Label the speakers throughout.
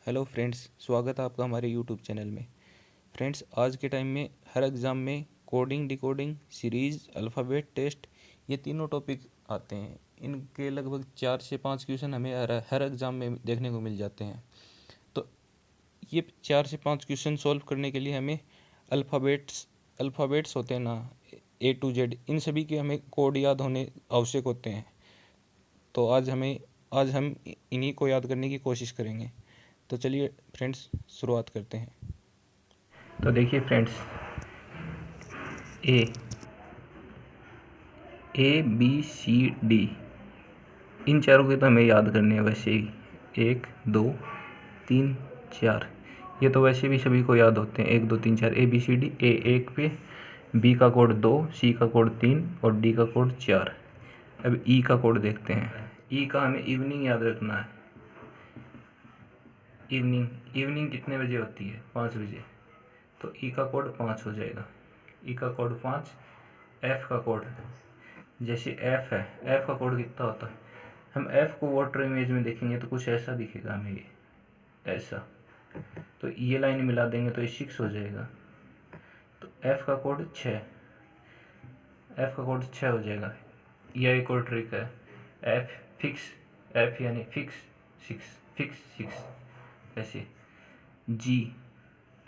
Speaker 1: Hello friends, स्वागत है आपका हमारे यूट्यूब चैनल में। फ्रेंड्स, आज के टाइम में हर एग्ज़ाम में coding, decoding, series, alphabet test, ये तीनों टॉपिक आते हैं। इनके लगभग 4 से 5 क्वेश्चन हमें हर एग्ज़ाम में देखने को मिल जाते हैं। तो ये 4 से 5 क्वेश्चन सॉल्व करने के लिए हमें अल्फ़ाबेट्स होते हैं ना, A to Z, इन सभी के हमें कोड याद होने आवश्यक होते हैं। तो आज हम इन्हीं को याद करने की कोशिश करेंगे। तो चलिए फ्रेंड्स, शुरुआत करते हैं।
Speaker 2: तो देखिए friends, A B C D, इन चारों के तो हमें याद करने हैं वैसे ही। 1 2 3 4, ये तो वैसे भी सभी को याद होते हैं। 1 2 3 4 ABCD। ए 1 पे, बी का कोड 2, सी का कोड 3 और डी का कोड 4। अब ई का कोड देखते हैं। ई का हमें इवनिंग याद रखना है। इवनिंग कितने बजे होती है? 5 बजे। तो ई का कोड 5 हो जाएगा। ई का कोड 5। एफ का कोड, जैसे एफ है, एफ का कोड कितना होता है? हम एफ को वाटर इमेज में देखेंगे तो कुछ ऐसा दिखेगा हमें, ये ऐसा। तो ये लाइन मिला देंगे तो ये 6 हो जाएगा। तो एफ का कोड 6, एफ का कोड 6 हो जाएगा। यह एक और ट्रिक है। एफ फिक्स, एफ यानी फिक्स 6, फिक्स 6 ऐसे। जी,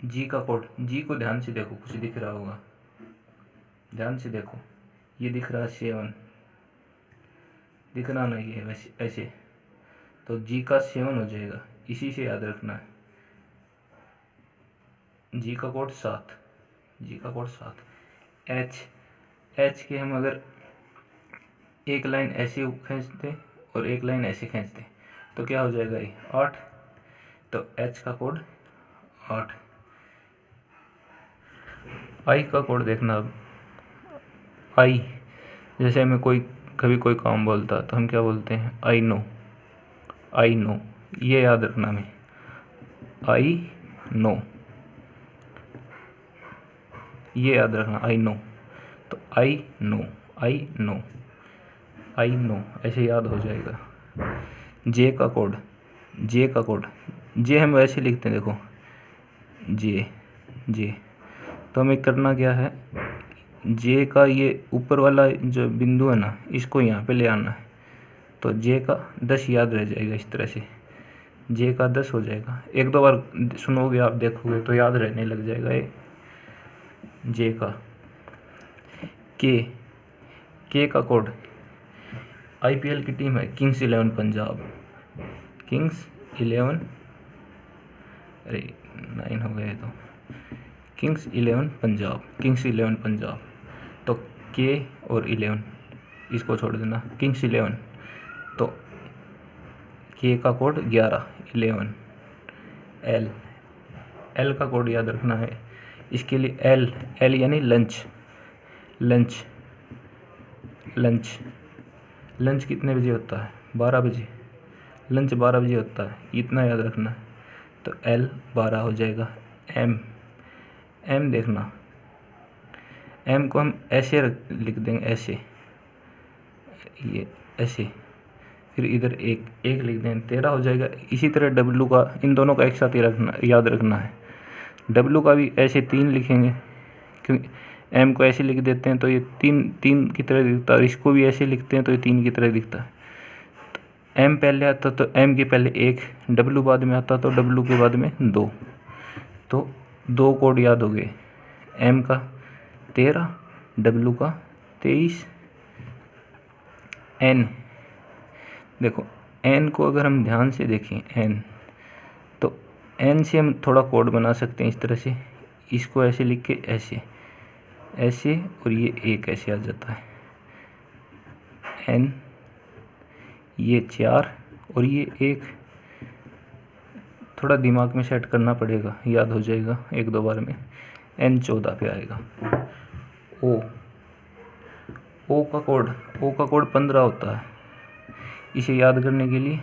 Speaker 2: जी का कोड, जी को ध्यान से देखो, कुछ दिख रहा होगा, ध्यान से देखो। ये दिख रहा है 7, दिखना नहीं है वैसे ऐसे। तो जी का 7 हो जाएगा, इसी से याद रखना है। जी का कोड 7, जी का कोड 7। एच के हम अगर एक लाइन ऐसे खींचते और एक लाइन ऐसे खींचते तो क्या हो जाएगा? ये 8। तो एच का कोड 8। आई का कोड देखना। अब आई, जैसे हमें कभी कोई काम बोलता तो हम क्या बोलते हैं? I know, I know. ये याद रखना हमें, आई नो, ये याद रखना, आई नो। तो I know, I know, I know, ऐसे याद हो जाएगा। जे का कोड, जे का कोड, जे हम ऐसे लिखते हैं, देखो जे, जे। तो हमें करना क्या है? जे का ये ऊपर वाला जो बिंदु है ना, इसको यहाँ पे ले आना है। तो जे का 10 याद रह जाएगा इस तरह से। जे का 10 हो जाएगा। एक दो बार सुनोगे आप, देखोगे तो याद रहने लग जाएगा ये जे का। के का कोड, आईपीएल की टीम है किंग्स 11 पंजाब, किंग्स 11, अरे 9 हो गए तो, किंग्स 11 पंजाब, किंग्स 11 पंजाब। तो के और 11 इसको छोड़ देना, किंग्स 11। तो के का कोड 11, 11। एल, एल का कोड याद रखना है। इसके लिए एल, एल यानी लंच, लंच, लंच। लंच कितने बजे होता है? 12 बजे। लंच 12 बजे होता है, इतना याद रखना है। तो एल 12 हो जाएगा। एम, एम देखना, एम को हम ऐसे लिख देंगे, ऐसे, ये ऐसे। फिर इधर एक एक लिख देंगे, 13 हो जाएगा। इसी तरह डब्लू का, इन दोनों का एक साथ ही याद रखना है। डब्लू का भी ऐसे 3 लिखेंगे, क्योंकि एम को ऐसे लिख देते हैं तो ये 3 की तरह दिखता है, और इसको भी ऐसे लिखते हैं तो ये 3 की तरह दिखता है। एम पहले आता तो एम के पहले 1, डब्लू बाद में आता तो डब्लू के बाद में 2। तो 2 कोड याद हो गए, एम का 13, डब्लू का 23। एन देखो, एन को अगर हम ध्यान से देखें, एन, तो एन से हम थोड़ा कोड बना सकते हैं इस तरह से। इसको ऐसे लिख के ऐसे, ऐसे, और ये एक ऐसे आ जाता है। एन, ये 4 और ये 1। थोड़ा दिमाग में सेट करना पड़ेगा, याद हो जाएगा 1-2 बार में। एन 14 पे आएगा। ओ, ओ का कोड 15 होता है। इसे याद करने के लिए,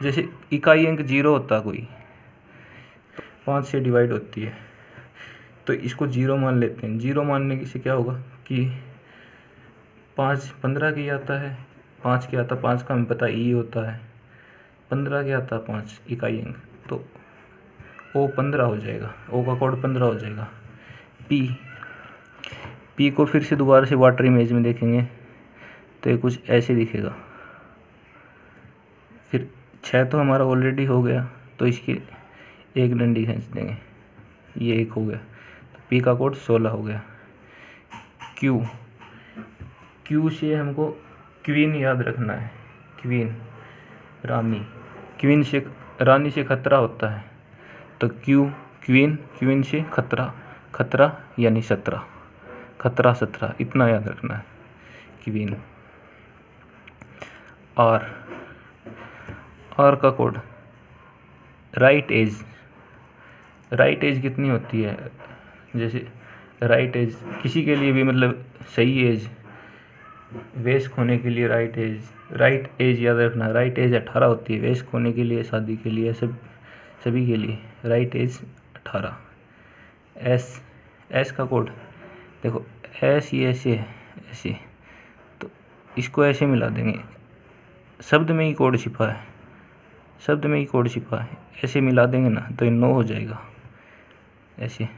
Speaker 2: जैसे इकाई अंक 0 होता है कोई, 5 से डिवाइड होती है, तो इसको 0 मान लेते हैं। 0 मानने से क्या होगा कि 5 15 की आता है, 5 की आता, 5 का हमें पता ई होता है। 15 क्या आता है 5 इकाई अंक, तो O 15 हो जाएगा, O का कोड 15 हो जाएगा। P को फिर से दोबारा से वाटर इमेज में देखेंगे तो ये कुछ ऐसे दिखेगा। फिर 6 तो हमारा ऑलरेडी हो गया, तो इसकी एक डंडी खींच देंगे, ये एक हो गया, तो P का कोड 16 हो गया। Q से हमको क्वीन याद रखना है, क्वीन रानी, रानी से खतरा होता है, तो क्वीन से खतरा यानी 17, खतरा 17, इतना याद रखना है क्वीन। आर का कोड राइट एज कितनी होती है, जैसे राइट एज किसी के लिए भी मतलब सही एज, वयस्क होने के लिए राइट एज याद रखना। राइट एज 18 होती है, वयस्क होने के लिए, शादी के लिए, सभी के लिए राइट एज 18। एस का कोड देखो, एस ये ऐसे है, ऐसे, तो इसको ऐसे मिला देंगे, शब्द में ही कोड छिपा है, ऐसे मिला देंगे ना तो ये 9 हो जाएगा ऐसे,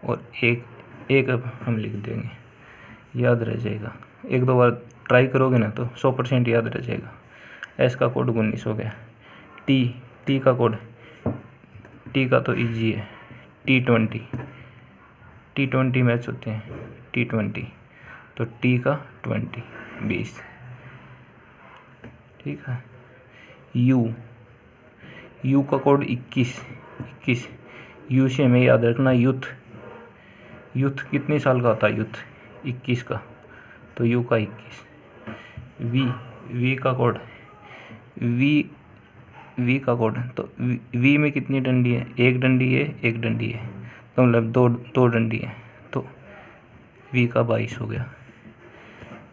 Speaker 2: और एक अब हम लिख देंगे, याद रह जाएगा। एक दो बार ट्राई करोगे ना तो 100% याद रह जाएगा। एस का कोड 19 हो गया। टी का कोड, टी का तो इजी है, T20 मैच होते हैं, T20, तो टी का 20 ठीक है। यू का कोड 21। यू से हमें याद रखना यूथ कितने साल का होता है, यूथ 21 का, तो यू का 21। वी का कोड तो वी में कितनी डंडी है, एक डंडी है, तो मतलब दो डंडी है, तो वी का 22 हो गया।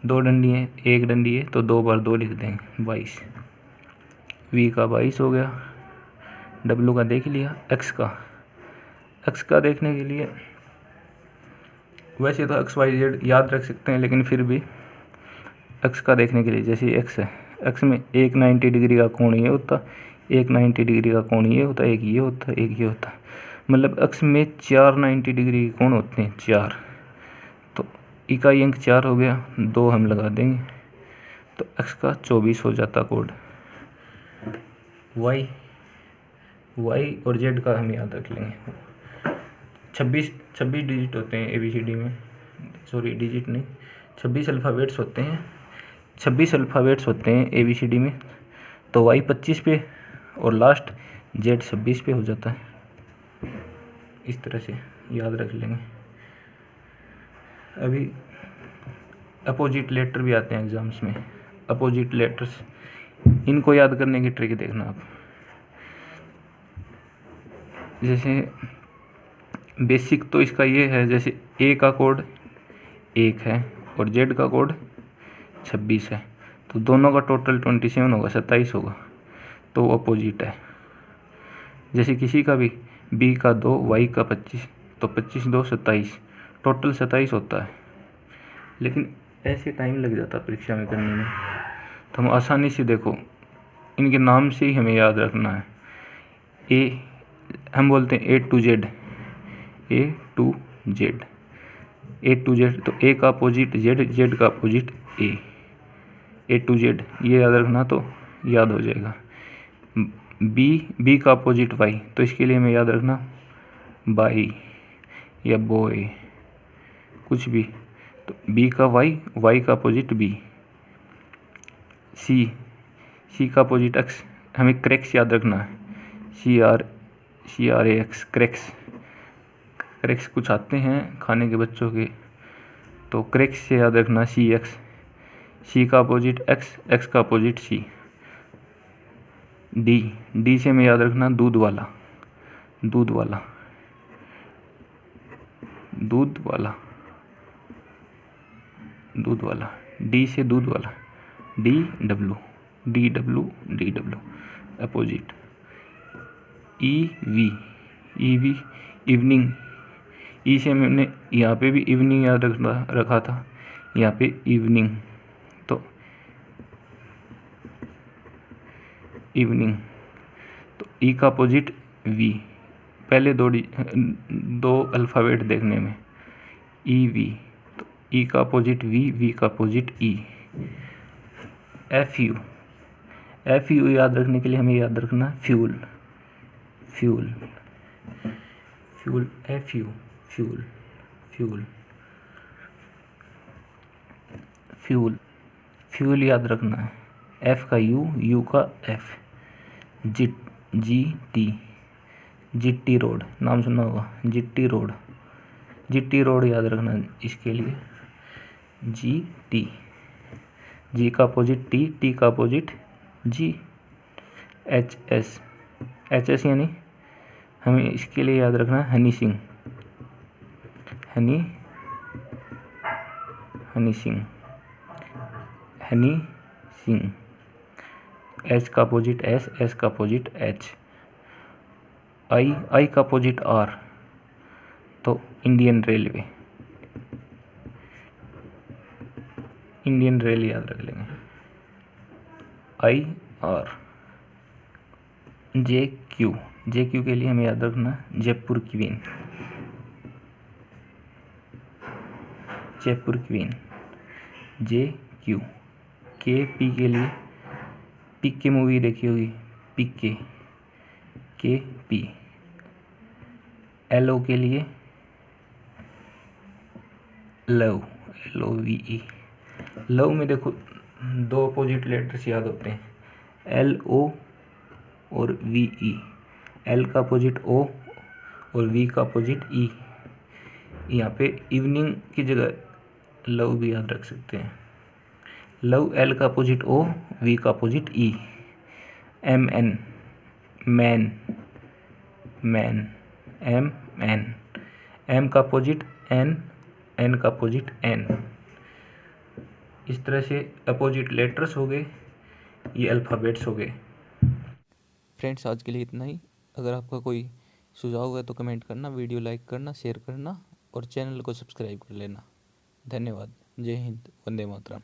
Speaker 2: 2 डंडी है, एक डंडी है, तो 2 बार 2 लिख देंगे, 22। वी का 22 हो गया। डब्लू का देख लिया। एक्स का देखने के लिए वैसे तो XYZ याद रख सकते हैं, लेकिन फिर भी एक्स का देखने के लिए, जैसे एक्स है, एक्स में एक 90 डिग्री का कोण ये होता, एक 90 डिग्री का कोण ये होता, एक ये होता, एक ये होता, मतलब एक्स में 4 90 डिग्री के कोण होते हैं, 4, तो इकाई अंक 4 हो गया, 2 हम लगा देंगे, तो एक्स का 24 हो जाता कोड। वाई और जेड का हम याद रख लेंगे। 26 डिजिट होते हैं ABCD में, सॉरी डिजिट नहीं, 26 अल्फ़ाबेट्स होते हैं, 26 अल्फ़ाबेट्स होते हैं ABCD में, तो वाई 25 पे और लास्ट जेड 26 पे हो जाता है। इस तरह से याद रख लेंगे। अभी अपोजिट लेटर भी आते हैं एग्जाम्स में, अपोजिट लेटर्स, इनको याद करने की ट्रिक देखना आप। जैसे बेसिक तो इसका ये है, जैसे ए का कोड 1 है और जेड का कोड 26 है, तो दोनों का टोटल 27 होगा, 27 होगा, तो वो अपोजिट है। जैसे किसी का भी बी का 2, वाई का 25, तो 25 2 27, टोटल 27 होता है। लेकिन ऐसे टाइम लग जाता परीक्षा में करने में, तो हम आसानी से देखो, इनके नाम से ही हमें याद रखना है। ए हम बोलते हैं A to Z, तो ए का अपोजिट जेड का अपोजिट A to Z, ये याद रखना तो याद हो जाएगा। बी का अपोजिट वाई, तो इसके लिए हमें याद रखना बाई या बॉय, कुछ भी, तो बी का वाई का अपोजिट बी। सी का अपोजिट एक्स, हमें क्रैक्स याद रखना है, CRAX, क्रैक्स कुछ आते हैं खाने के बच्चों के, तो क्रैक्स से याद रखना CX। सी का अपोजिट एक्स का अपोजिट सी। डी से हमें याद रखना दूध वाला, डी से दूध वाला, DW अपोजिट। EV इवनिंग, ई से हमने यहाँ पे भी इवनिंग याद रखा था, यहाँ पे इवनिंग, तो इवनिंग। तो ई का अपोजिट वी, पहले दो अल्फ़ाबेट देखने में, ई वी। तो ई का अपोजिट वी, वी का opposite E. F you, F you याद रखने के लिए हमें याद रखना fuel, fuel, fuel, F you, fuel, fuel, fuel, fuel याद रखना है। एफ का यू, यू का F. जिट, G T, Jitti road, नाम सुना होगा, जिट्टी रोड, जिट्टी रोड याद रखना है इसके लिए, जी टी। जी का अपोजिट टी, टी का opposite G. H S, H S यानी हमें इसके लिए याद रखना है हनी सिंह, हनी, हनी सिंह, हनी सिंह। एच का अपोजिट एस, एस का अपोजिट एच। आई, आई का अपोजिट आर, तो इंडियन रेलवे, इंडियन रेल याद रख लेंगे, I R. J Q, J Q के लिए हमें याद रखना Jaipur queen, Jaipur queen, J Q. K P के लिए, पिक की मूवी देखी होगी, पिक के पी। एल ओ के लिए love, L O V E. Love में देखो दो अपोजिट लेटर्स याद होते हैं, एल ओ और वी ई। एल का अपोजिट ओ और वी का अपोजिट ई। यहाँ पे इवनिंग की जगह लव भी याद रख सकते हैं। लव, एल का अपोजिट ओ, वी का opposite E. M N, man, man, M N. M का अपोजिट एन, एन का अपोजिट एन। इस तरह से अपोजिट लेटर्स हो गए, ये अल्फ़ाबेट्स हो गए।
Speaker 1: फ्रेंड्स आज के लिए इतना ही। अगर आपका कोई सुझाव है तो कमेंट करना, वीडियो लाइक करना, शेयर करना और चैनल को सब्सक्राइब कर लेना। धन्यवाद। जय हिंद, वंदे मातरम।